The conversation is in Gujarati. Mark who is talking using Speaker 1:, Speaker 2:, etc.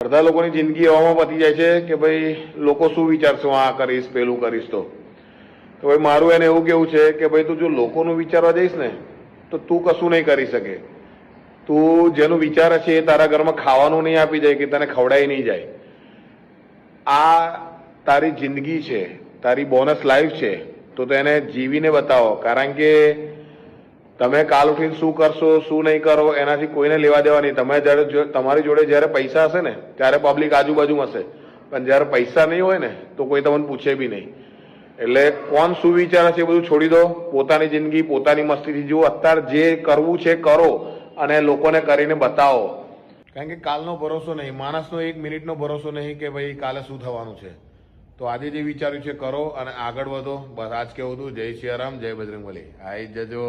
Speaker 1: અડધા લોકોની જિંદગી એવામાં પતી જાય છે કે ભાઈ લોકો શું વિચારશે, હું આ કરીશ પેલું કરીશ. તો ભાઈ મારું એને એવું કેવું છે કે ભાઈ તું જો લોકોનું વિચારવા જઈશ ને તો તું કશું નહીં કરી શકે. તું જેનું વિચારે છે એ તારા ઘરમાં ખાવાનું નહીં આપી જાય કે તને ખવડાવી નહીં જાય. આ તારી જિંદગી છે, તારી બોનસ લાઈફ છે, તો એને જીવીને બતાવો. કારણ કે તમે કાલ ઉઠીને શું કરશો શું નહીં કરો એનાથી કોઈને લેવા દેવા નહીં. તમે જ્યારે તમારી જોડે જ્યારે પૈસા હશે ને ત્યારે પબ્લિક આજુબાજુમાં હશે, પણ જ્યારે પૈસા નહીં હોય ને તો કોઈ તમને પૂછે બી નહીં. એટલે કોણ શું વિચારે છે એ બધું છોડી દો. પોતાની જિંદગી પોતાની મસ્તીથી જુઓ. અત્યારે જે કરવું છે કરો અને લોકોને કરીને બતાવો. કારણ કે કાલનો ભરોસો નહીં, માણસનો 1 મિનિટનો ભરોસો નહીં કે ભાઈ કાલે શું થવાનું છે. તો આજે જે વિચાર્યું છે કરો અને આગળ વધો. બસ આજ કેવું હતું. જય સિયારામ, જય બજરંગબલી. આવી જજો.